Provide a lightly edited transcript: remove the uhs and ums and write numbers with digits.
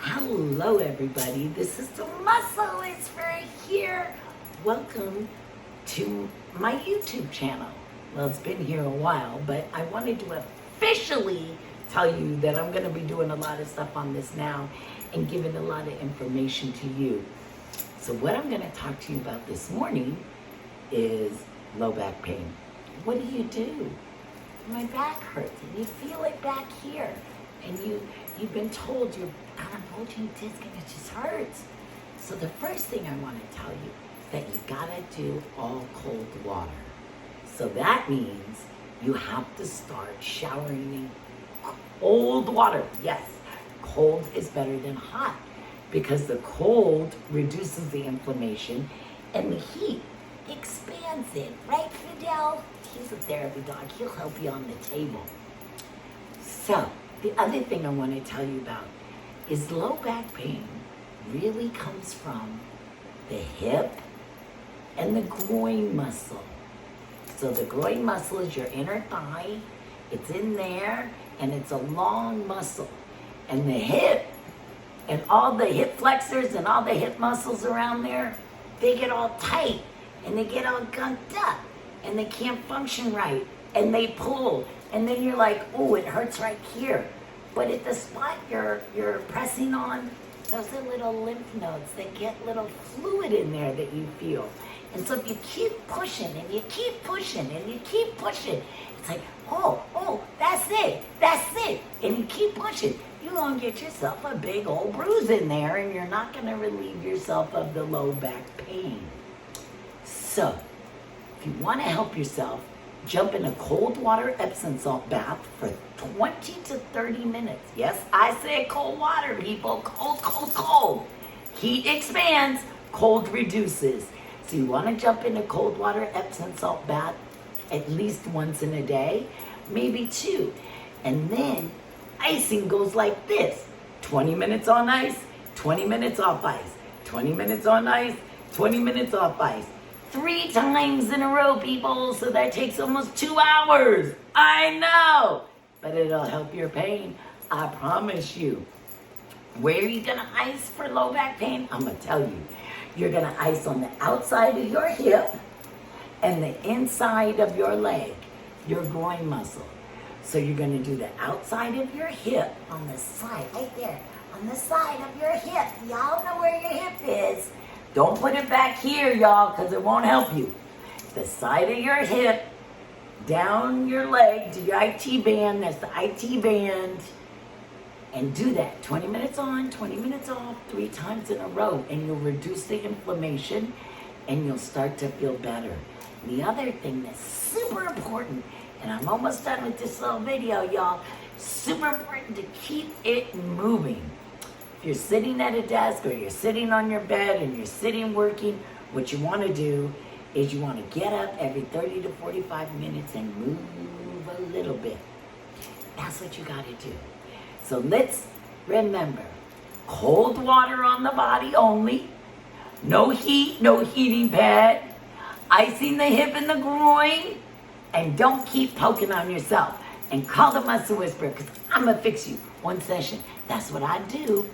Hello everybody, this is the Muscle Whisperer here. Welcome to my YouTube channel. Well, it's been here a while, but I wanted to officially tell you that I'm going to be doing a lot of stuff on this now and giving a lot of information to you. So what I'm going to talk to you about this morning is low back pain. What do? My back hurts and you feel it back here. And you've been told you've got a bulging disc and it just hurts. So the first thing I want to tell you is that you gotta do all cold water. So that means you have to start showering in cold water. Yes, cold is better than hot because the cold reduces the inflammation and the heat expands it. Right, Fidel? He's a therapy dog. He'll help you on the table. So, the other thing I want to tell you about is low back pain really comes from the hip and the groin muscle. So the groin muscle is your inner thigh. It's in there and it's a long muscle. And the hip and all the hip flexors and all the hip muscles around there, they get all tight and they get all gunked up and they can't function right and they pull. And then you're like, oh, it hurts right here. But at the spot you're pressing on, those are little lymph nodes that get little fluid in there that you feel. And so if you keep pushing and you keep pushing and you keep pushing, it's like, oh, that's it. And you keep pushing, you're going to get yourself a big old bruise in there and you're not going to relieve yourself of the low back pain. So, if you want to help yourself, jump in a cold water Epsom salt bath for 20 to 30 minutes. Yes, I said cold water, people. Cold. Heat expands, cold reduces. So you want to jump in a cold water Epsom salt bath at least once in a day, maybe two. And then icing goes like this. 20 minutes on ice, 20 minutes off ice. 20 minutes on ice, 20 minutes off ice. 3 times in a row, people, so that takes almost 2 hours. I know, but it'll help your pain, I promise you. Where are you gonna ice for low back pain? I'm gonna tell you. You're gonna ice on the outside of your hip and the inside of your leg, your groin muscle. So you're gonna do the outside of your hip on the side, right there, on the side of your hip. Y'all know where your hip is. Don't put it back here, y'all, because it won't help you. The side of your hip, down your leg to your IT band, that's the IT band. And do that 20 minutes on, 20 minutes off, 3 times in a row. And you'll reduce the inflammation and you'll start to feel better. The other thing that's super important, and I'm almost done with this little video, y'all, super important to keep it moving. If you're sitting at a desk or you're sitting on your bed and you're sitting working, what you want to do is you want to get up every 30 to 45 minutes and move a little bit. That's what you got to do. So let's remember, cold water on the body only, no heat, no heating pad, icing the hip and the groin, and don't keep poking on yourself. And call the Muscle Whisperer because I'm going to fix you. 1 session. That's what I do.